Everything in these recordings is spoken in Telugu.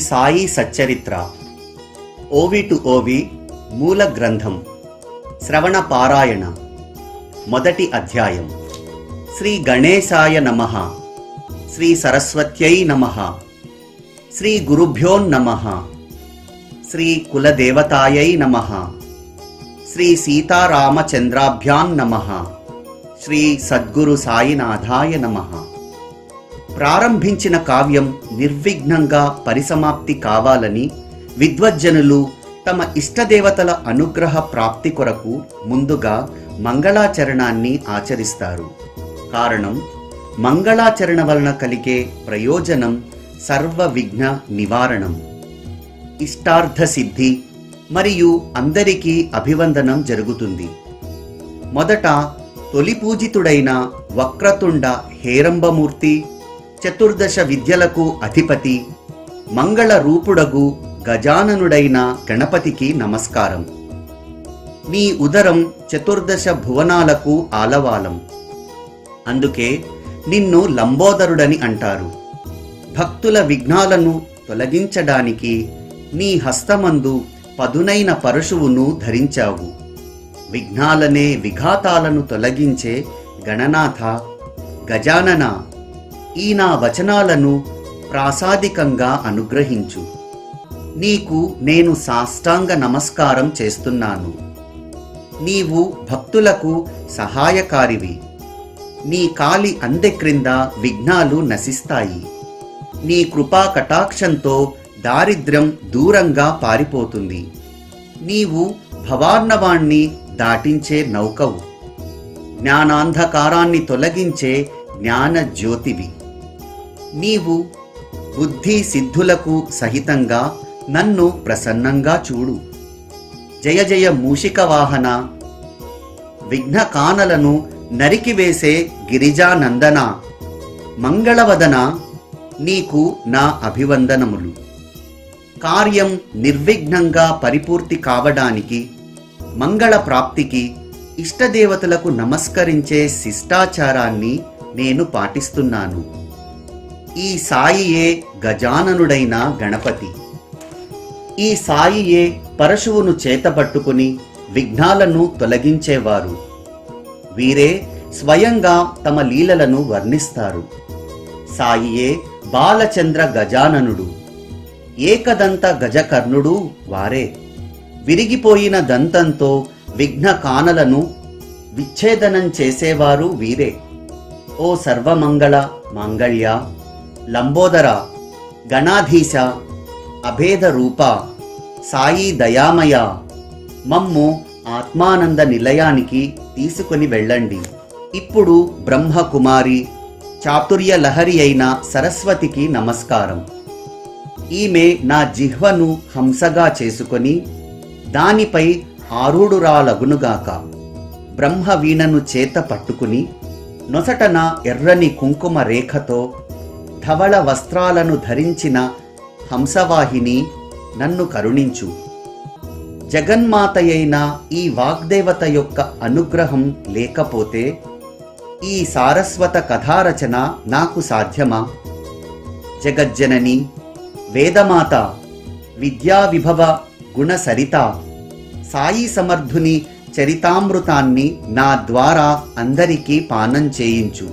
సాయి సచ్చరిత్ర ఓవి టు ఓవి మూల గ్రంథం శ్రవణ పారాయణ మొదటి అధ్యాయం. శ్రీ గణేశాయ నమః, శ్రీ సరస్వత్యై నమః, శ్రీ గురుభ్యో నమః, శ్రీ కులదేవతాయై నమః, శ్రీ సీతారామచంద్రాభ్యాం నమః, శ్రీ సద్గురు సాయినాథాయ నమః. ప్రారంభించిన కావ్యం నిర్విఘ్నంగా పరిసమాప్తి కావాలని విద్వజ్జనులు తమ ఇష్టదేవతల అనుగ్రహ ప్రాప్తి కొరకు ముందుగా మంగళాచరణాన్ని ఆచరిస్తారు. కారణం, మంగళాచరణ వలన కలిగే ప్రయోజనం సర్వ విఘ్న నివారణం, ఇష్టార్థ సిద్ధి మరియు అందరికీ అభివందనం జరుగుతుంది. మొదట తొలి పూజితుడైన వక్రతుండ హేరంబమూర్తి, చతుర్దశ విద్యలకు అధిపతి, మంగళ రూపుడగు గజాననుడైన గణపతికి నమస్కారం. నీ ఉదరం చతుర్దశ భువనాలకు ఆలవాలం, అందుకే నిన్ను లంబోదరుడని అంటారు. భక్తుల విఘ్నాలను తొలగించడానికి నీ హస్తమందు పదునైన పరశువును ధరించావు. విఘ్నాలనే విఘాతాలను తొలగించే గణనాథ గజానన, ఈ నా వచనాలను ప్రాసాదికంగా అనుగ్రహించు. నీకు నేను సాష్టాంగ నమస్కారం చేస్తున్నాను. నీవు భక్తులకు సహాయకారివి. నీ కాలి అందె క్రింద విఘ్నాలు నశిస్తాయి. నీ కృపా కటాక్షంతో దారిద్ర్యం దూరంగా పారిపోతుంది. నీవు భవార్ణవాణ్ణి దాటించే నౌకవు. జ్ఞానాంధకారాన్ని తొలగించే జ్ఞాన జ్యోతివి. నీవు బుద్ధి సిద్ధులకు సహితంగా నన్ను ప్రసన్నంగా చూడు. జయ జయ మూషిక వాహన, విఘ్న కానలను నరికివేసే గిరిజానందన, మంగళవదన, నీకు నా అభివందనములు. కార్యం నిర్విఘ్నంగా పరిపూర్తి కావడానికి, మంగళ ప్రాప్తికి ఇష్టదేవతలకు నమస్కరించే శిష్టాచారాన్ని నేను పాటిస్తున్నాను. ఈ సాయియే గజాననుడైన గణపతి. ఈ సాయియే పరశువును చేతపట్టుకుని విఘ్నాలను తొలగించేవారు. వీరే స్వయంగా తమ లీలలను వర్ణిస్తారు. సాయియే బాలచంద్ర గజాననుడు. ఏకదంత గజకర్ణుడు వారే. విరిగిపోయిన దంతంతో విఘ్న కానలను విచ్ఛేదనం చేసేవారు వీరే. ఓ సర్వమంగళ మాంగళ్య, లంబోదర, గణాధీశ, అభేద రూప, సాయి దయామయ, మమ్ము ఆత్మానంద నిలయానికి తీసుకుని వెళ్ళండి. ఇప్పుడు బ్రహ్మకుమారి, చాతుర్య లహరి అయిన సరస్వతికి నమస్కారం. ఈమె నా జిహ్వను హంసగా చేసుకొని దానిపై ఆరూఢురాలగునుగాక. బ్రహ్మ వీణను చేత పట్టుకుని నొసటన ఎర్రని కుంకుమ రేఖతో ధవళ వస్త్రాలను ధరించిన హంసవాహిని, నన్ను కరుణించు. జగన్మాతయైన ఈ వాగ్దేవత యొక్క అనుగ్రహం లేకపోతే ఈ సారస్వత కథారచన నాకు సాధ్యమా? జగజ్జనని, వేదమాత, విద్యావిభవ గుణసరిత, సాయి సమర్థుని చరితామృతాన్ని నా ద్వారా అందరికీ పానం చేయించు.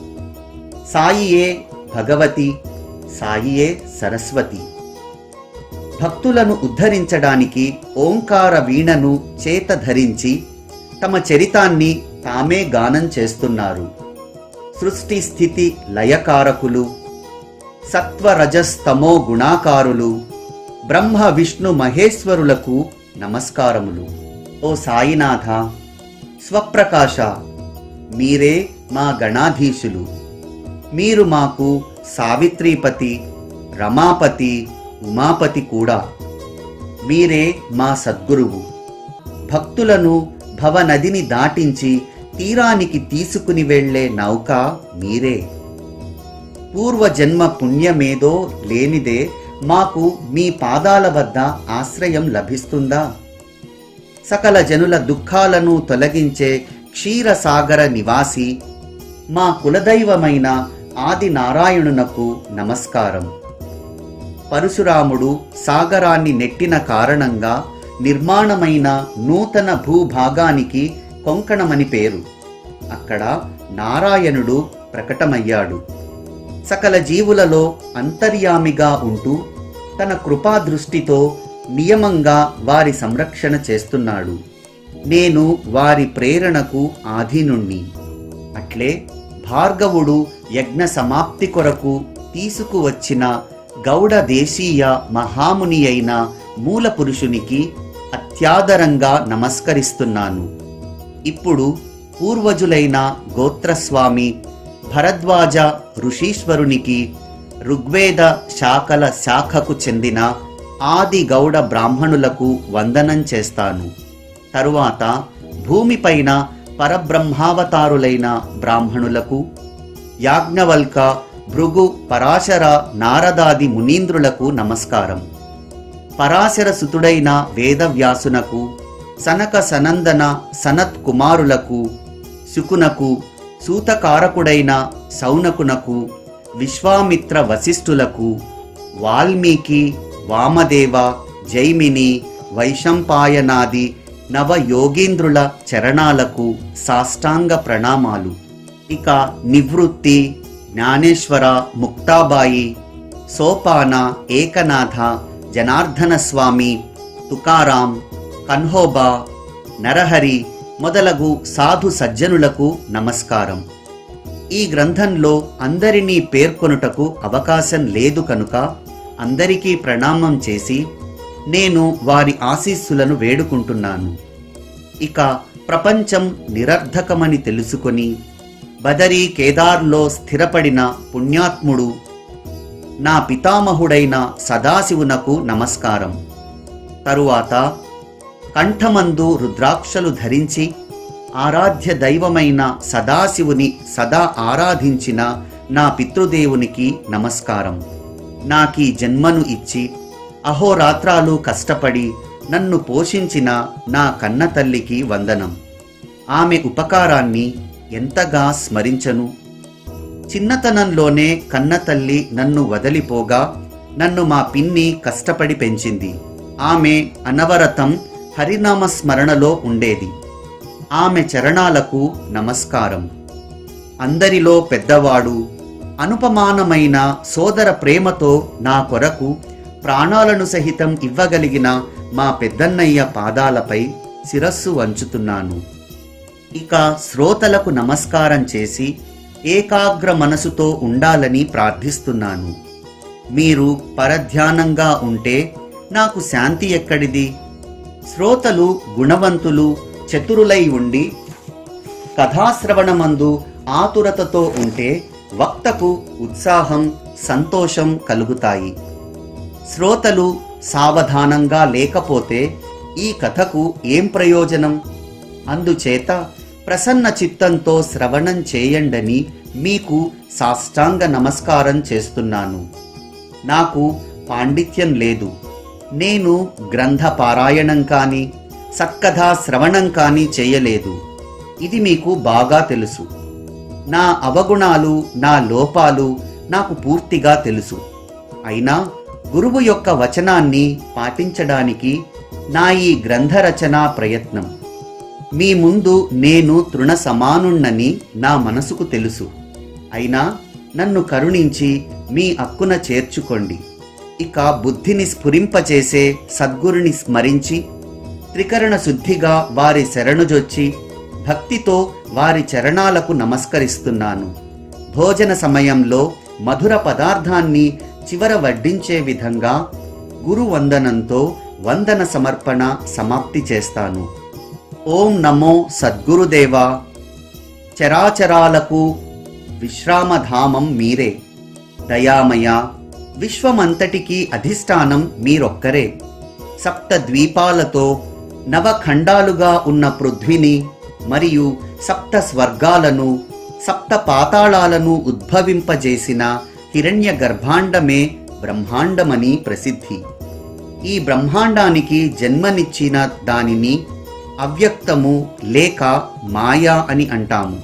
సాయియే భగవతి, సాయియే సరస్వతి. భక్తులను ఉద్ధరించడానికి ఓంకార వీణను చేత ధరించి తమ చరితాన్ని తామే గానం చేస్తున్నారు. సృష్టి స్థితి లయకారకులు, సత్వరజస్తమో గుణాకారులు, బ్రహ్మ విష్ణు మహేశ్వరులకు నమస్కారములు. ఓ సాయినాథ, స్వప్రకాశ, మీరే మా గణాధీశులు. మీరు మాకు సావిత్రీపతి, రమాపతి, ఉమాపతి కూడా. మీరే మా సద్గురువు. భక్తులను భవనదిని దాటించి తీరానికి తీసుకుని వెళ్లే నౌక మీరే. పూర్వజన్మ పుణ్యమేదో లేనిదే మాకు మీ పాదాల వద్ద ఆశ్రయం లభిస్తుందా? సకల జనుల దుఃఖాలను తొలగించే క్షీరసాగర నివాసి, మా కులదైవమైన ఆది నారాయణునకు నమస్కారం. పరశురాముడు సాగరాన్ని నెట్టిన కారణంగా నిర్మాణమైన నూతన భూభాగానికి కొంకణమని పేరు. అక్కడ నారాయణుడు ప్రకటమయ్యాడు. సకల జీవులలో అంతర్యామిగా ఉంటూ తన కృపాదృష్టితో నియమంగా వారి సంరక్షణ చేస్తున్నాడు. నేను వారి ప్రేరణకు ఆధీనుణ్ణి. అట్లే భార్గవుడు యజ్ఞ సమాప్తి కొరకు తీసుకువచ్చిన గౌడ దేశీయ మహాముని అయిన మూల పురుషునికి అత్యాదరంగా నమస్కరిస్తున్నాను. ఇప్పుడు పూర్వజులైన గోత్రస్వామి భరద్వాజ ఋషీశ్వరునికి ఋగ్వేద శాఖల శాఖకు చెందిన ఆది గౌడ బ్రాహ్మణులకు వందనం చేస్తాను. తరువాత భూమిపైన పరబ్రహ్మావతారులైన బ్రాహ్మణులకు, యాజ్ఞవల్క, భృగు, పరాశర, నారదాది మునీంద్రులకు నమస్కారం. పరాశర సుతుడైన వేదవ్యాసునకు, సనక సనందన సనత్ కుమారులకు, శుకునకు, సూతకారకుడైన సౌనకునకు, విశ్వామిత్ర వశిష్ఠులకు, వాల్మీకి, వామదేవ, జైమిని, వైశంపాయనాది నవయోగీంద్రుల చరణాలకు సాష్టాంగ ప్రణామాలు. ఇక నివృత్తి, జ్ఞానేశ్వర, ముక్తాబాయి, సోపాన, ఏకనాథ, జనార్దన స్వామి, తుకారాం, కన్హోబా, నరహరి మొదలగు సాధు సజ్జనులకు నమస్కారం. ఈ గ్రంథంలో అందరినీ పేర్కొనుటకు అవకాశం లేదు కనుక అందరికీ ప్రణామం చేసి నేను వారి ఆశీస్సులను వేడుకుంటున్నాను. ఇక ప్రపంచం నిరర్ధకమని తెలుసుకొని బదరీ కేదార్లో స్థిరపడిన పుణ్యాత్ముడు నా పితామహుడైన సదాశివునకు నమస్కారం. తరువాత కంఠమందు రుద్రాక్షలు ధరించి ఆరాధ్య దైవమైన సదాశివుని సదా ఆరాధించిన నా పితృదేవునికి నమస్కారం. నాకీ జన్మను ఇచ్చి అహోరాత్రాలు కష్టపడి నన్ను పోషించిన నా కన్న తల్లికి వందనం. ఆమె ఉపకారాన్ని ఎంతగా స్మరించను. చిన్నతనంలోనే కన్నతల్లి నన్ను వదిలిపోగా నన్ను మా పిన్ని కష్టపడి పెంచింది. ఆమె అనవరతం హరినామస్మరణలో ఉండేది. ఆమె చరణాలకు నమస్కారం. అందరిలో పెద్దవాడు, అనుపమానమైన సోదర ప్రేమతో నా కొరకు ప్రాణాలను సహితం ఇవ్వగలిగిన మా పెద్దన్నయ్య పాదాలపై శిరస్సు వంచుతున్నాను. ఇక శ్రోతలకు నమస్కారం చేసి ఏకాగ్ర మనసుతో ఉండాలని ప్రార్థిస్తున్నాను. మీరు పరధ్యానంగా ఉంటే నాకు శాంతి ఎక్కడిది? శ్రోతలు గుణవంతులు, చతురులై ఉండి కథాశ్రవణమందు ఆతురతతో ఉంటే వక్తకు ఉత్సాహం, సంతోషం కలుగుతాయి. శ్రోతలు సావధానంగా లేకపోతే ఈ కథకు ఏం ప్రయోజనం? అందుచేత ప్రసన్న చిత్తంతో శ్రవణం చేయండని మీకు సాష్టాంగ నమస్కారం చేస్తున్నాను. నాకు పాండిత్యం లేదు. నేను గ్రంథ పారాయణం కానీ సత్కథా శ్రవణం కానీ చేయలేదు. ఇది మీకు బాగా తెలుసు. నా అవగుణాలు, నా లోపాలు నాకు పూర్తిగా తెలుసు. అయినా గురువు యొక్క వచనాన్ని పాటించడానికి నా ఈ గ్రంథరచనా ప్రయత్నం. మీ ముందు నేను తృణ సమానుణ్ణని నా మనసుకు తెలుసు. అయినా నన్ను కరుణించి మీ అక్కున చేర్చుకోండి. ఇక బుద్ధిని స్ఫురింపచేసే సద్గురుని స్మరించి త్రికరణ శుద్ధిగా వారి శరణుజొచ్చి భక్తితో వారి చరణాలకు నమస్కరిస్తున్నాను. భోజన సమయంలో మధుర పదార్థాన్ని చివర వడ్డించే విధంగా గురు వందనంతో వందన సమర్పణ సమాప్తి చేస్తాను. ఓం నమో సద్గురుదేవా. చరాచరాలకు విశ్రామధామం మీరే. దయామయ, విశ్వమంతటికీ అధిష్టానం మీరొక్కరే. సప్త ద్వీపాలతో నవఖండాలుగా ఉన్న పృథ్విని మరియు సప్త స్వర్గాలను, సప్త పాతాళాలను ఉద్భవింపజేసిన హిరణ్య గర్భాండమే బ్రహ్మాండమని ప్రసిద్ధి. ఈ బ్రహ్మాండానికి జన్మనిచ్చిన దానిని అవ్యక్తము లేక మాయా అని అంటాము.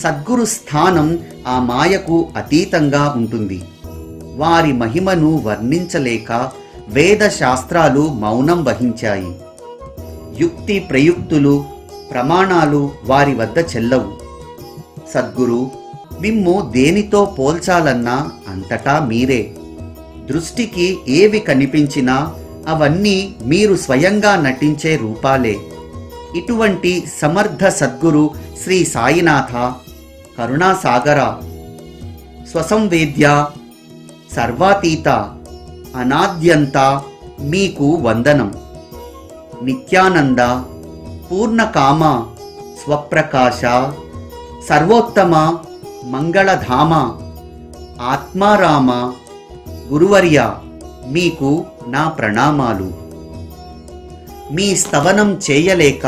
సద్గురు స్థానం ఆ మాయకు అతీతంగా ఉంటుంది. వారి మహిమను వర్ణించలేక వేద శాస్త్రాలు మౌనం వహించాయి. యుక్తి ప్రయుక్తులు ప్రమాణాలు వారి వద్ద చెల్లవు. సద్గురు, మిమ్ము దేనితో పోల్చాలన్నా అంతటా మీరే. దృష్టికి ఏవి కనిపించినా అవన్నీ మీరు స్వయంగా నటించే రూపాలే. ఇటువంటి సమర్థ సద్గురు శ్రీ సాయినాథ, కరుణాసాగర, స్వసంవేద్య, సర్వాతీత, అనాద్యంత మీకు వందనం. నిత్యానంద, పూర్ణకామ, స్వప్రకాశ, సర్వోత్తమ, మంగళధామ, ఆత్మారామ గురువర్య, మీకు నా ప్రణామాలు. మీ స్తవనం చేయలేక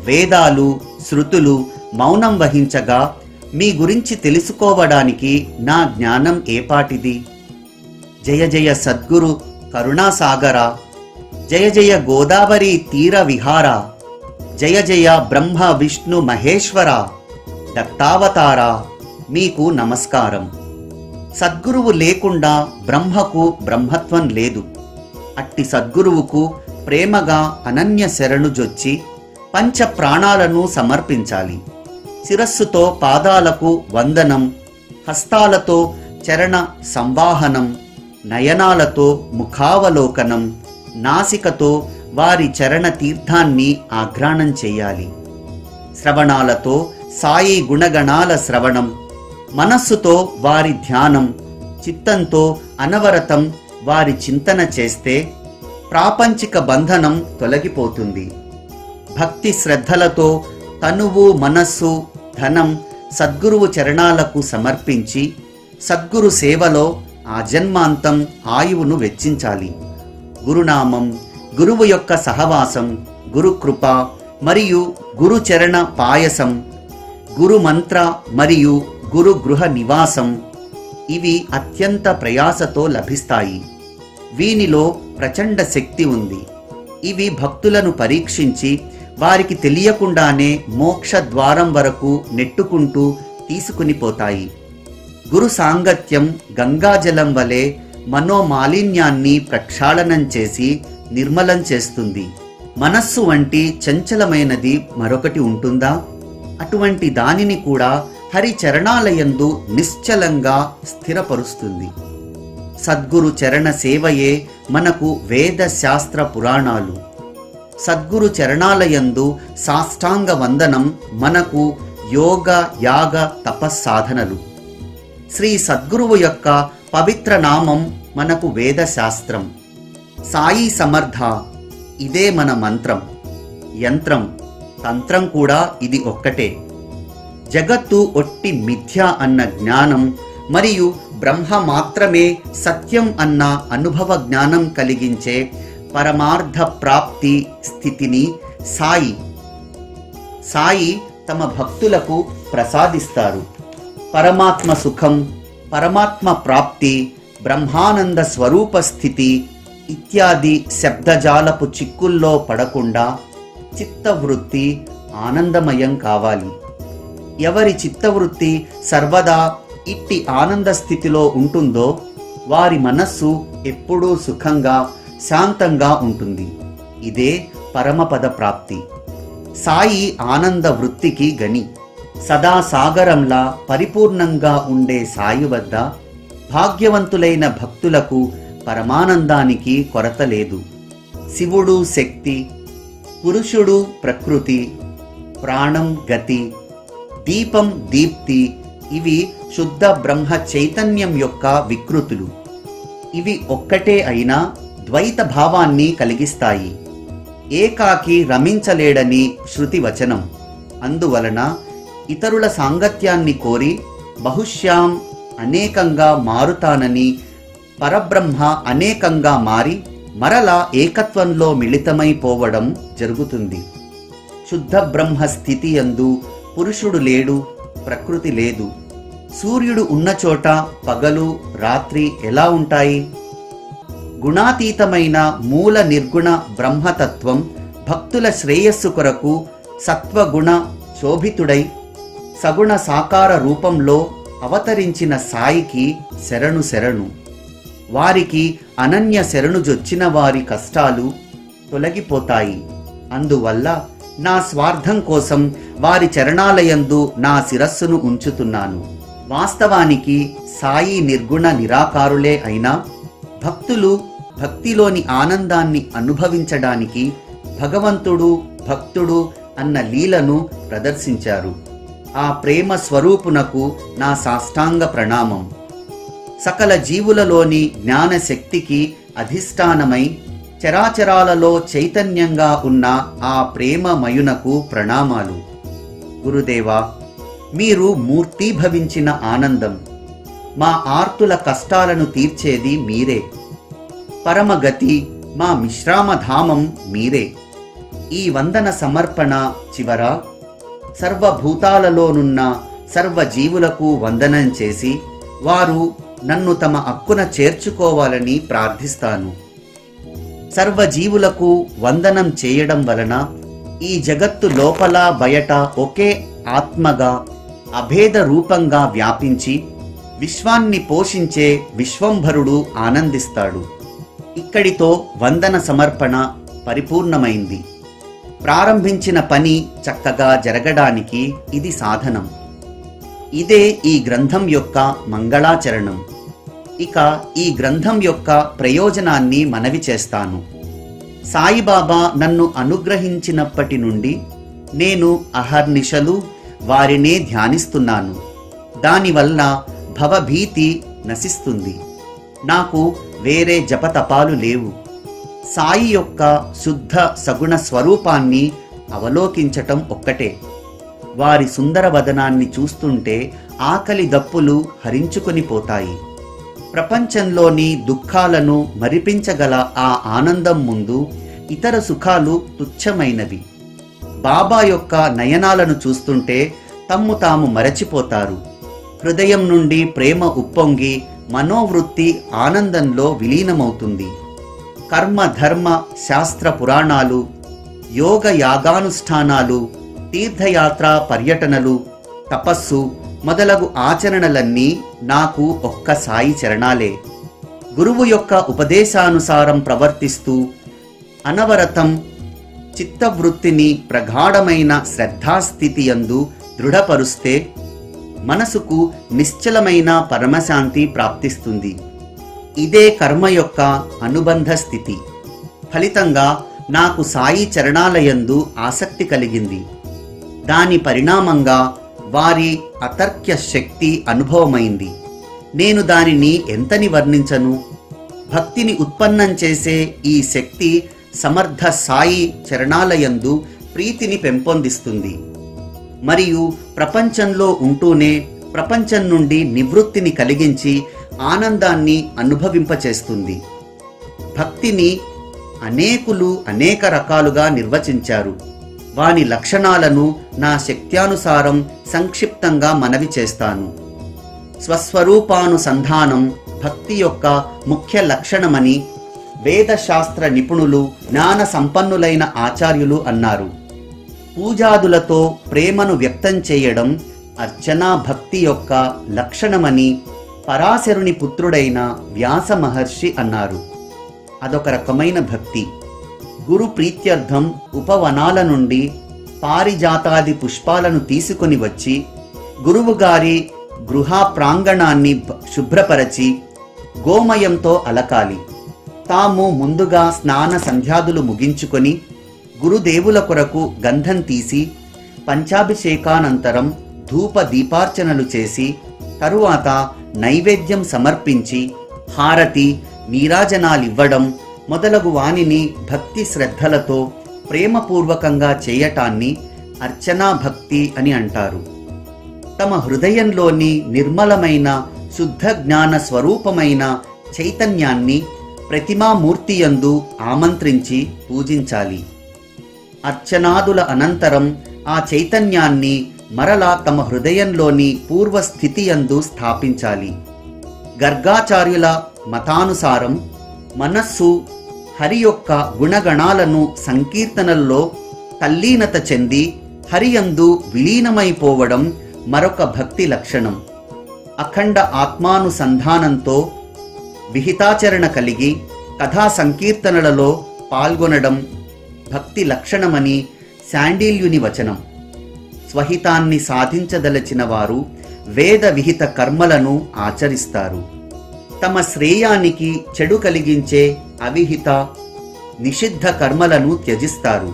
వేదాలు శృతులు మౌనం వహించగా మీ గురించి తెలుసుకోవడానికి నా జ్ఞానం ఏపాటిది. జయ జయ సద్గురు కరుణాసాగర, జయ జయ గోదావరి తీర విహార, జయ జయ బ్రహ్మ విష్ణు మహేశ్వర దత్తావతార, మీకు నమస్కారం. సద్గురువు లేకుండా బ్రహ్మకు బ్రహ్మత్వం లేదు. అట్టి సద్గురువుకు ప్రేమగా అనన్య శరణు జొచ్చి పంచ ప్రాణాలను సమర్పించాలి. శిరస్సుతో పాదాలకు వందనం, హస్తాలతో చరణ సంవాహనం, నయనాలతో ముఖావలోకనం, నాసికతో వారి చరణ తీర్థాన్ని ఆఘ్రాణం చేయాలి. శ్రవణాలతో సాయి గుణగణాల శ్రవణం, మనస్సుతో వారి ధ్యానం, చిత్తంతో అనవరతం వారి చింతన చేస్తే ప్రాపంచిక బంధనం తొలగిపోతుంది. భక్తి శ్రద్ధలతో తనువు మనస్సు ధనం సద్గురువు చరణాలకు సమర్పించి సద్గురు సేవలో ఆజన్మాంతం ఆయువును వెచ్చించాలి. గురునామం, గురువు యొక్క సహవాసం, గురుకృప మరియు గురుచరణ పాయసం, గురు మంత్ర మరియు గురు గృహ నివాసం, ఇవి అత్యంత ప్రయాసతో లభిస్తాయి. వీనిలో ప్రచండ శక్తి ఉంది. ఇవి భక్తులను పరీక్షించి వారికి తెలియకుండానే మోక్ష ద్వారం వరకు నెట్టుకుంటూ తీసుకునిపోతాయి. గురు సాంగత్యం గంగాజలం వలె మనోమాలిన్యాన్ని ప్రక్షాళనం చేసి నిర్మలం చేస్తుంది. మనస్సు వంటి చంచలమైనది మరొకటి ఉంటుందా? అటువంటి దానిని కూడా హరి చరణాలయందు నిశ్చలంగా స్థిరపరుస్తుంది. సద్గురు చరణ సేవయే మనకు వేద శాస్త్ర పురాణాలు. సద్గురు చరణాలయందు సాష్టాంగ వందనం మనకు యోగ యాగ తపస్సాధనలు. శ్రీ సద్గురువు యొక్క పవిత్ర నామం మనకు వేద శాస్త్రం. సాయి సమర్థ, ఇదే మన మంత్రం. యంత్రం తంత్రం కూడా ఇది ఒక్కటే. జగత్తు ఒట్టి మిథ్య అన్న జ్ఞానం మరియు బ్రహ్మ మాత్రమే సత్యం అన్న అనుభవ జ్ఞానం కలిగించే పరమార్థ ప్రాప్తి స్థితిని సాయి తమ భక్తులకు ప్రసాదిస్తారు. పరమాత్మ సుఖం, పరమాత్మ ప్రాప్తి, బ్రహ్మానంద స్వరూప స్థితి ఇత్యాది శబ్దజాలపు చిక్కుల్లో పడకుండా చిత్తవృత్తి ఆనందమయం కావాలి. ఎవరి చిత్తవృత్తి సర్వదా ఇట్టి ఆనంద స్థితిలో ఉంటుందో వారి మనస్సు ఎప్పుడూ సుఖంగా శాంతంగా ఉంటుంది. ఇదే పరమపద ప్రాప్తి. సాయి ఆనంద వృత్తికి గని. సదా సాగరంలా పరిపూర్ణంగా ఉండే సాయి వద్ద భాగ్యవంతులైన భక్తులకు పరమానందానికి కొరత లేదు. శివుడు శక్తి, పురుషుడు ప్రకృతి, ప్రాణం గతి, దీపం దీప్తి, ఇవి శుద్ధ బ్రహ్మ చైతన్యం యొక్క వికృతులు. ఇవి ఒక్కటే అయినా ద్వైత భావాన్ని కలిగిస్తాయి. ఏకాకి రమించలేడని శృతి వచనం. అందువలన ఇతరుల సాంగత్యాన్ని కోరి బహుశ్యాం అనేకంగా మారుతానని పరబ్రహ్మ అనేకంగా మారి మరలా ఏకత్వంలో మిళితమైపోవడం జరుగుతుంది. శుద్ధ బ్రహ్మ స్థితి యందు పురుషుడు లేడు, ప్రకృతి లేదు. సూర్యుడు ఉన్న చోట పగలు రాత్రి ఎలా ఉంటాయి? గుణాతీతమైన మూల నిర్గుణ బ్రహ్మతత్వం భక్తుల శ్రేయస్సు కొరకు సత్వగుణ శోభితుడై సగుణ సాకార రూపంలో అవతరించిన సాయికి శరణు శరణు. వారికి అనన్య శరణుజొచ్చిన వారి కష్టాలు తొలగిపోతాయి. అందువల్ల నా స్వార్థం కోసం వారి చరణాలయందు నా శిరస్సును ఉంచుతున్నాను. వాస్తవానికి సాయి నిర్గుణ నిరాకారులే అయినా భక్తులు భక్తిలోని ఆనందాన్ని అనుభవించడానికి భగవంతుడు భక్తుడు అన్న లీలను ప్రదర్శించారు. ఆ ప్రేమ స్వరూపునకు నా సాష్టాంగ ప్రణామం. సకల జీవులలోని జ్ఞానశక్తికి అధిష్టానమై చరాచరాలలో చైతన్యంగా ఉన్న ఆ ప్రేమమయునకు ప్రణామాలు. గురుదేవా, మీరు మూర్తీభవించిన ఆనందం. మా ఆర్తుల కష్టాలను తీర్చేది మీరే. పరమగతి, మా విశ్రామధామం మీరే. ఈ వందన సమర్పణ చివర సర్వభూతాలలోనున్న సర్వజీవులకు వందనం చేసి వారు నన్ను తమ అక్కున చేర్చుకోవాలని ప్రార్థిస్తాను. సర్వజీవులకు వందనం చేయడం వలన ఈ జగత్తు లోపల బయట ఒకే ఆత్మగా అభేద రూపంగా వ్యాపించి విశ్వాన్ని పోషించే విశ్వంభరుడు ఆనందిస్తాడు. ఇక్కడితో వందన సమర్పణ పరిపూర్ణమైంది. ప్రారంభించిన పని చక్కగా జరగడానికి ఇది సాధనం. ఇదే ఈ గ్రంథం యొక్క మంగళాచరణం. ఇక ఈ గ్రంథం యొక్క ప్రయోజనాన్ని మనవి చేస్తాను. సాయిబాబా నన్ను అనుగ్రహించినప్పటి నుండి నేను అహర్నిశలు వారినే ధ్యానిస్తున్నాను. దానివల్ల భవభీతి నశిస్తుంది. నాకు వేరే జపతపాలు లేవు. సాయి యొక్క శుద్ధ సగుణ స్వరూపాన్ని అవలోకించటం ఒక్కటే. వారి సుందర వదనాన్ని చూస్తుంటే ఆకలి దప్పులు హరించుకొని పోతాయి. ప్రపంచంలోని దుఃఖాలను మరిపించగల ఆ ఆనందం ముందు ఇతర సుఖాలు తుచ్చమైనవి. బాబా యొక్క నయనాలను చూస్తుంటే తమ్ము తాము మరచిపోతారు. హృదయం నుండి ప్రేమ ఉప్పొంగి మనోవృత్తి ఆనందంలో విలీనమవుతుంది. కర్మ ధర్మ శాస్త్ర పురాణాలు, యోగ యాగానుష్ఠానాలు, తీర్థయాత్ర పర్యటనలు, తపస్సు మొదలగు ఆచరణలన్నీ నాకు ఒక్క సాయి చరణాలే. గురువు యొక్క ఉపదేశానుసారం ప్రవర్తిస్తూ అనవరతం చిత్తవృత్తిని ప్రగాఢమైన శ్రద్ధాస్థితి యందు దృఢపరుస్తే మనసుకు నిశ్చలమైన పరమశాంతి ప్రాప్తిస్తుంది. ఇదే కర్మ యొక్క అనుబంధ స్థితి. ఫలితంగా నాకు సాయి చరణాలయందు ఆసక్తి కలిగింది. దాని పరిణామంగా వారి అతర్క్య శక్తి అనుభవమైంది. నేను దానిని ఎంతని వర్ణించను. భక్తిని ఉత్పన్నం చేసే ఈ శక్తి సమర్థ సాయి చరణాలయందు ప్రీతిని పెంపొందిస్తుంది. మరియు ప్రపంచంలో ఉంటూనే ప్రపంచం నుండి నివృత్తిని కలిగించి ఆనందాన్ని అనుభవింపచేస్తుంది. భక్తిని అనేకులు అనేక రకాలుగా నిర్వచించారు. వాని లక్షణాలను నా శక్త్యానుసారం సంక్షిప్తంగా మనవి చేస్తాను. స్వస్వరూపానుసంధానం భక్తి యొక్క ముఖ్య లక్షణమని వేదశాస్త్ర నిపుణులు, జ్ఞాన సంపన్నులైన ఆచార్యులు అన్నారు. పూజాదులతో ప్రేమను వ్యక్తం చేయడం అర్చనా భక్తి యొక్క లక్షణమని పరాశరుని పుత్రుడైన వ్యాస మహర్షి అన్నారు. అదొక రకమైన భక్తి. గురు ప్రీత్యర్థం ఉపవనాల నుండి పారిజాతాది పుష్పాలను తీసుకొని వచ్చి గురువుగారి గృహ ప్రాంగణాన్ని శుభ్రపరచి గోమయంతో అలకాలి. తాము ముందుగా స్నాన సంధ్యాదులు ముగించుకొని గురుదేవుల కొరకు గంధం తీసి పంచాభిషేకానంతరం ధూప దీపార్చనలు చేసి తరువాత నైవేద్యం సమర్పించి హారతి నీరాజనాలివ్వడం మొదలగు వానిని భక్తి శ్రద్ధలతో ప్రేమపూర్వకంగా చేయటాన్ని అర్చనా భక్తి అని అంటారు. తమ హృదయంలోని నిర్మలమైన శుద్ధ జ్ఞాన స్వరూపమైన చైతన్యాన్ని ప్రతిమామూర్తియందు ఆమంత్రించి పూజించాలి. అర్చనాదుల అనంతరం ఆ చైతన్యాన్ని మరలా తమ హృదయంలోని పూర్వస్థితియందు స్థాపించాలి. గర్గాచార్యుల మతానుసారం మనస్సు హరి యొక్క గుణగణాలను సంకీర్తనల్లో తల్లీనత చెంది హరియందు విలీనమైపోవడం మరొక భక్తి లక్షణం. అఖండ ఆత్మానుసంధానంతో విహితాచరణ కలిగి కథా సంకీర్తనలలో పాల్గొనడం భక్తి లక్షణమని శాండిల్యుని వచనం. స్వహితాన్ని సాధించదలచిన వారు వేద విహిత కర్మలను ఆచరిస్తారు. తమ శ్రేయానికి చెడు కలిగించే అవిహిత నిషిద్ధ కర్మలను త్యజిస్తారు.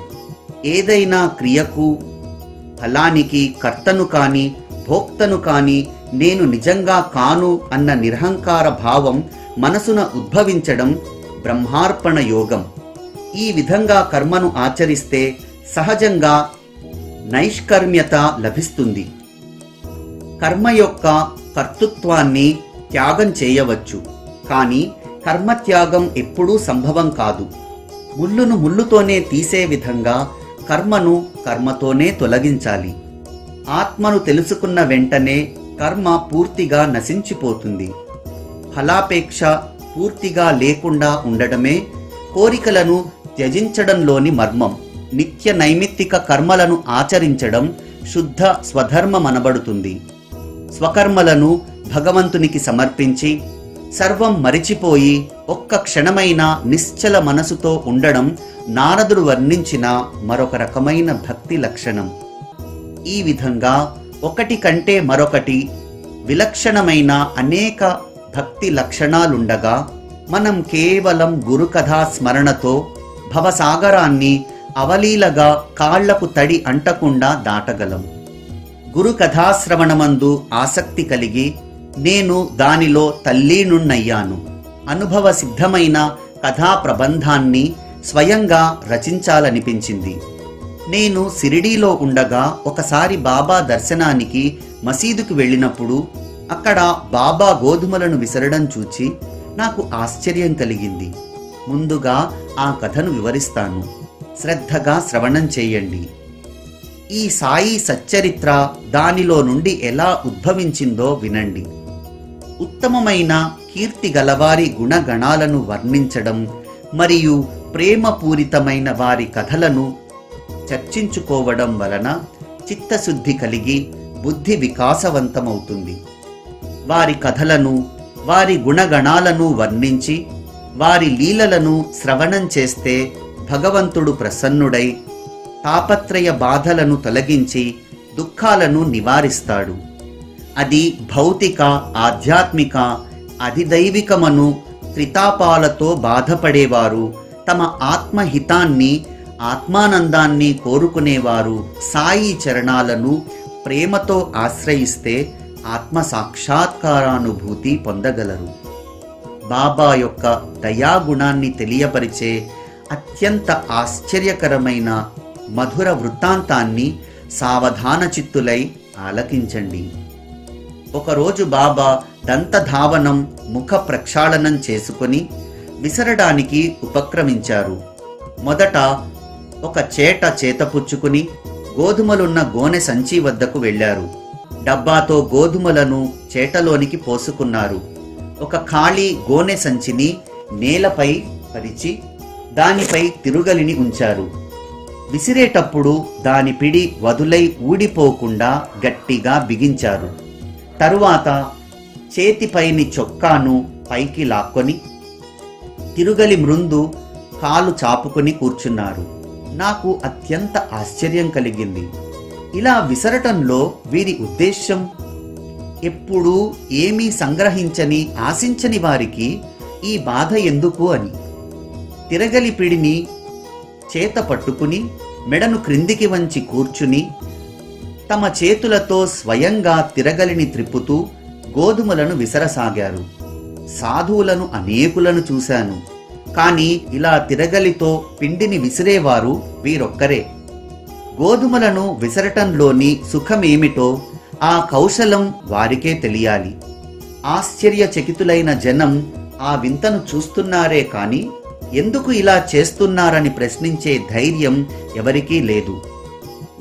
ఏదైనా క్రియకు ఫలానికి కర్తను కాని భోక్తను కాని నేను నిజంగా కాను అన్న నిరహంకార భావం మనసున ఉద్భవించడం బ్రహ్మార్పణ యోగం. ఈ విధంగా కర్మను ఆచరిస్తే సహజంగా నైష్కర్మ్యత లభిస్తుంది. కర్మ యొక్క కర్తృత్వాన్ని త్యాగం చేయవచ్చు, కానీ కర్మత్యాగం ఎప్పుడూ సంభవం కాదు. ముళ్ళును ముళ్ళుతోనే తీసే విధంగా కర్మను కర్మతోనే తొలగించాలి. ఆత్మను తెలుసుకున్న వెంటనే కర్మ పూర్తిగా నశించిపోతుంది. ఫలాపేక్ష పూర్తిగా లేకుండా ఉండడమే కోరికలను త్యజించడంలోని మర్మం. నిత్య నైమిత్తిక కర్మలను ఆచరించడం శుద్ధ స్వధర్మమనబడుతుంది. స్వకర్మలను భగవంతునికి సమర్పించి సర్వం మరిచిపోయి ఒక్క క్షణమైన నిశ్చల మనసుతో ఉండడం నారదుడు వర్ణించిన మరొక రకమైన భక్తి లక్షణం. ఈ విధంగా ఒకటి కంటే మరొకటి విలక్షణమైన అనేక భక్తి లక్షణాలుండగా మనం కేవలం గురుకథా స్మరణతో భవసాగరాన్ని అవలీలగా కాళ్లకు తడి అంటకుండా దాటగలం. గురుకథాశ్రవణమందు ఆసక్తి కలిగి నేను దానిలో తల్లీనున్నయ్యాను. అనుభవ సిద్ధమైన కథా ప్రబంధాన్ని స్వయంగా రచించాలనిపించింది. నేను సిరిడీలో ఉండగా ఒకసారి బాబా దర్శనానికి మసీదుకు వెళ్ళినప్పుడు అక్కడ బాబా గోధుమలను విసరడం చూచి నాకు ఆశ్చర్యం కలిగింది. ముందుగా ఆ కథను వివరిస్తాను, శ్రద్ధగా శ్రవణం చేయండి. ఈ సాయి సచ్చరిత్ర దానిలో నుండి ఎలా ఉద్భవించిందో వినండి. ఉత్తమమైన కీర్తి గలవారి గుణగణాలను వర్ణించడం మరియు ప్రేమపూరితమైన వారి కథలను చర్చించుకోవడం వలన చిత్తశుద్ధి కలిగి బుద్ధి వికాసవంతమవుతుంది. వారి కథలను వారి గుణగణాలను వర్ణించి వారి లీలలను శ్రవణం చేస్తే భగవంతుడు ప్రసన్నుడై తాపత్రయ బాధలను తొలగించి దుఃఖాలను నివారిస్తాడు. అది భౌతిక, ఆధ్యాత్మిక, అధిదైవికమను త్రితాపాలతో బాధపడేవారు, తమ ఆత్మహితాన్ని ఆత్మానందాన్ని కోరుకునేవారు సాయి చరణాలను ప్రేమతో ఆశ్రయిస్తే ఆత్మ సాక్షాత్కారానుభూతి పొందగలరు. బాబా యొక్క దయాగుణాన్ని తెలియపరిచే అత్యంత ఆశ్చర్యకరమైన మధుర వృత్తాంతాన్ని సావధాన చిత్తులై ఆలకించండి. ఒకరోజు బాబా దంతధావనం, ముఖ ప్రక్షాళనం చేసుకుని విసరడానికి ఉపక్రమించారు. మొదట ఒక చేట చేతపుచ్చుకుని గోధుమలున్న గోనె సంచి వద్దకు వెళ్లారు. డబ్బాతో గోధుమలను చేటలోనికి పోసుకున్నారు. ఒక ఖాళీ గోనె సంచిని నేలపై పరిచి దానిపై తిరుగలిని ఉంచారు. విసిరేటప్పుడు దాని పిడి వదులై ఊడిపోకుండా గట్టిగా బిగించారు. తరువాత చేతిపైని చొక్కాను పైకి లాక్కొని తిరుగలి మృందు కాలు చాపుకొని కూర్చున్నారు. నాకు అత్యంత ఆశ్చర్యం కలిగింది. ఇలా విసరటంలో వీరి ఉద్దేశ్యం ఎప్పుడూ ఏమీ సంగ్రహించని, ఆశించని వారికి ఈ బాధ ఎందుకు అని. తిరగలి పిడిని చేత పట్టుకుని మెడను క్రిందికి వంచి కూర్చుని తమ చేతులతో స్వయంగా తిరగలిని త్రిప్పుతూ గోధుమలను విసరసాగారు. సాధువులను అనేకులను చూశాను, కానీ ఇలా తిరగలితో పిండిని విసిరేవారు వీరొక్కరే. గోధుమలను విసరటంలోని సుఖమేమిటో ఆ కౌశలం వారికే తెలియాలి. ఆశ్చర్యచకితులైన జనం ఆ వింతను చూస్తున్నారే కాని ఎందుకు ఇలా చేస్తున్నారని ప్రశ్నించే ధైర్యం ఎవరికీ లేదు.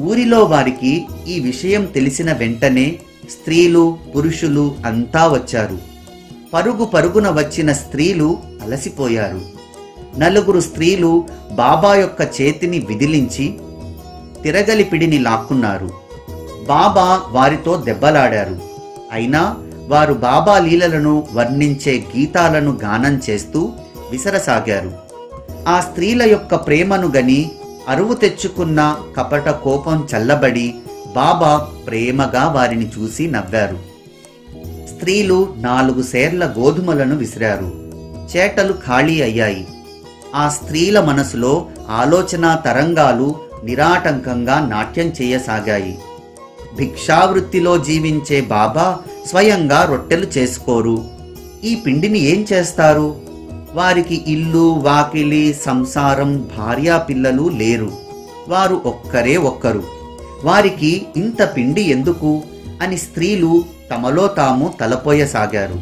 ఊరిలో వారికి ఈ విషయం తెలిసిన వెంటనే స్త్రీలు, పురుషులు అంతా వచ్చారు. పరుగు పరుగున వచ్చిన స్త్రీలు అలసిపోయారు. 4 స్త్రీలు బాబా యొక్క చేతిని విదిలించి తిరగలి పిడిని లాక్కున్నారు. బాబా వారితో దెబ్బలాడారు. అయినా వారు బాబా లీలలను వర్ణించే గీతాలను గానం చేస్తూ విసరసాగారు. ఆ స్త్రీల యొక్క ప్రేమను గని అరువు తెచ్చుకున్న కపట కోపం చల్లబడి బాబా ప్రేమగా వారిని చూసి నవ్వారు. స్త్రీలు 4 సేర్ల గోధుమలను విసిరారు. చేటలు ఖాళీ అయ్యాయి. ఆ స్త్రీల మనసులో ఆలోచనా తరంగాలు నిరాటంకంగా నాట్యం చేయసాగాయి. భిక్షావృత్తిలో జీవించే బాబా స్వయంగా రొట్టెలు చేసుకోరు. ఈ పిండిని ఏం చేస్తారు? వారికి ఇల్లు, వాకిలి, సంసారం, భార్యా పిల్లలు లేరు. వారు ఒక్కరే ఒక్కరు. వారికి ఇంత పిండి ఎందుకు అని స్త్రీలు తమలో తాము తలపోయసాగారు.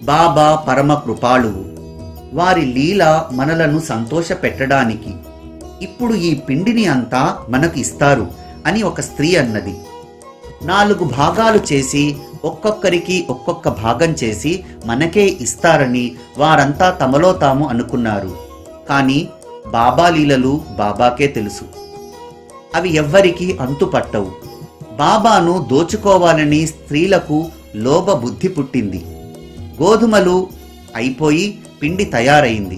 బాబా పరమ కృపాళువు. వారి లీల మనలను సంతోష పెట్టడానికి. ఇప్పుడు ఈ పిండిని అంతా మనకు ఇస్తారు అని ఒక స్త్రీ అన్నది. 4 భాగాలు చేసి ఒక్కొక్కరికి ఒక్కొక్క భాగం చేసి మనకే ఇస్తారని వారంతా తమలో తాము అనుకున్నారు. కానీ బాబా లీలలు బాబాకే తెలుసు. అవి ఎవ్వరికీ అంతుపట్టవు. బాబాను దోచుకోవాలని స్త్రీలకు లోభ బుద్ధి పుట్టింది. గోధుమలు అయిపోయి పిండి తయారైంది.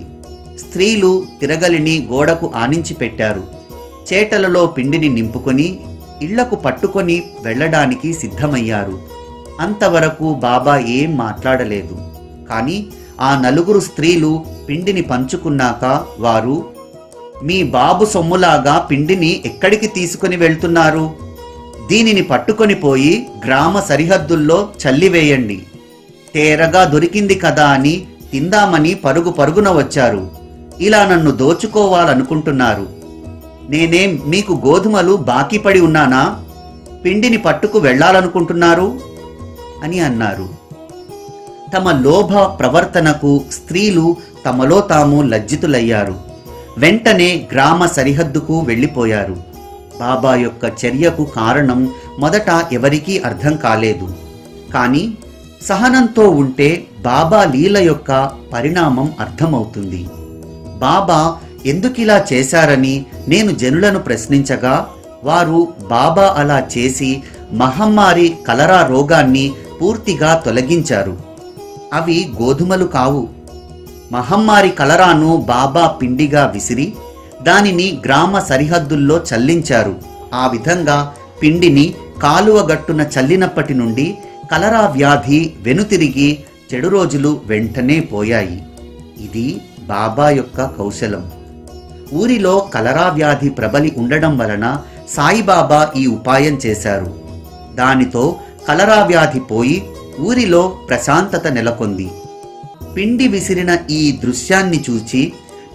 స్త్రీలు తిరగలిని గోడకు ఆనించి పెట్టారు. చేటలలో పిండిని నింపుకొని ఇళ్లకు పట్టుకొని వెళ్ళడానికి సిద్ధమయ్యారు. అంతవరకు బాబా ఏం మాట్లాడలేదు. కానీ ఆ 4 స్త్రీలు పిండిని పంచుకున్నాక వారు, మీ బాబు సొమ్ములాగా పిండిని ఎక్కడికి తీసుకుని వెళ్తున్నారు? దీనిని పట్టుకొని పోయి గ్రామ సరిహద్దుల్లో చల్లివేయండి. తేరగా దొరికింది కదా అని తిందామని పరుగు పరుగున వచ్చారు. ఇలా నన్ను దోచుకోవాలనుకుంటున్నారు. నేనేం మీకు గోధుమలు బాకీ పడి ఉన్నానా? పిండిని పట్టుకు వెళ్లాలనుకుంటున్నారు అని అన్నారు. తమ లోభ ప్రవర్తనకు స్త్రీలు తమలో తాము లజ్జితులయ్యారు. వెంటనే గ్రామ సరిహద్దుకు వెళ్ళిపోయారు. బాబా యొక్క చర్యకు కారణం మొదట ఎవరికీ అర్థం కాలేదు. కానీ సహనంతో ఉంటే బాబా లీల యొక్క పరిణామం అర్థమవుతుంది. బాబా ఎందుకిలా చేశారని నేను జనులను ప్రశ్నించగా వారు బాబా అలా చేసి మహమ్మారి కలరా రోగాన్ని పూర్తిగా తొలగించారు. అవి గోధుమలు కావు. మహమ్మారి కలరాను బాబా పిండిగా విసిరి దానిని గ్రామ సరిహద్దుల్లో చల్లించారు. ఆ విధంగా పిండిని కాలువ గట్టున చల్లినప్పటి నుండి కలరా వ్యాధి వెనుతిరిగి చెడు రోజులు వెంటనే పోయాయి. ఇది బాబా యొక్క కౌశలం. ఊరిలో కలరా వ్యాధి ప్రబలి ఉండడం వలన సాయిబాబా ఈ ఉపాయం చేశారు. దానితో కలరా వ్యాధి పోయి ఊరిలో ప్రశాంతత నెలకొంది. పిండి విసిరిన ఈ దృశ్యాన్ని చూచి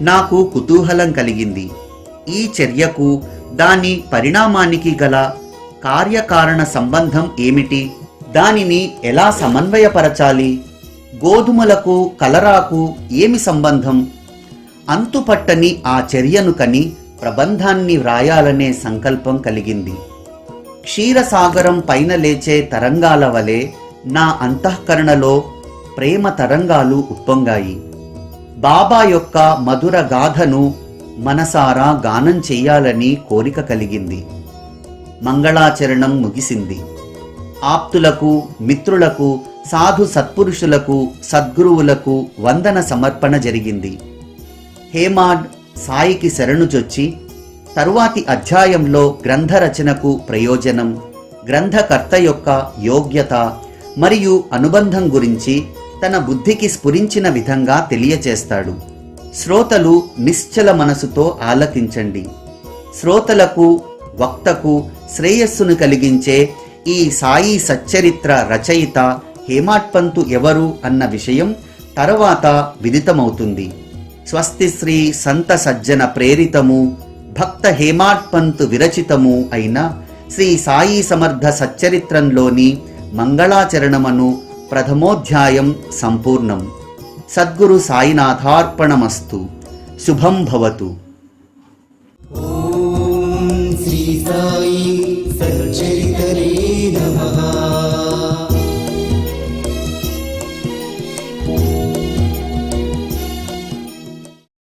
నాకు కుతూహలం కలిగింది. ఈ చర్యకు దాని పరిణామానికి గల కార్యకారణ సంబంధం ఏమిటి? దానిని ఎలా సమన్వయపరచాలి? గోధుమలకు కలరాకు ఏమి సంబంధం? అంతుపట్టని ఆ చర్యను కని ప్రబంధాన్ని వ్రాయాలనే సంకల్పం కలిగింది. క్షీరసాగరం పైన లేచే తరంగాల వలె నా అంతఃకరణలో ప్రేమ తరంగాలు ఉప్పొంగాయి. బాబా యొక్క మధుర గాథను మనసారా గానం చెయ్యాలని కోరిక కలిగింది. మంగళాచరణం ముగిసింది. ఆప్తులకు, మిత్రులకు, సాధు సత్పురుషులకు, సద్గురువులకు వందన సమర్పణ జరిగింది. హేమాడ్ సాయికి శరణుజొచ్చి తరువాతి అధ్యాయంలో గ్రంథరచనకు ప్రయోజనం, గ్రంథకర్త యొక్క యోగ్యత మరియు అనుబంధం గురించి తన బుద్ధికి స్ఫురించిన విధంగా తెలియచేస్తాడు. శ్రోతలు నిశ్చల మనసుతో ఆలకించండి. శ్రోతలకు, వక్తకు శ్రేయస్సును కలిగించే ఈ సాయి సచ్చరిత్ర రచయిత హేమాడ్పంతు ఎవరు అన్న విషయం తరువాత విదితమవుతుంది. స్వస్తి శ్రీ సంత సజ్జన ప్రేరితము భక్త హేమాడ్పంతు విరచితము అయిన శ్రీ సాయి సమర్థ సచ్చరిత్రంలోని మంగళాచరణమను ప్రథమోధ్యాయం సంపూర్ణం. సద్గురు సాయినాథార్పణమస్తు. శుభం భవతు. ఓం శ్రీ సాయి సచ్చరిత్రే నమః.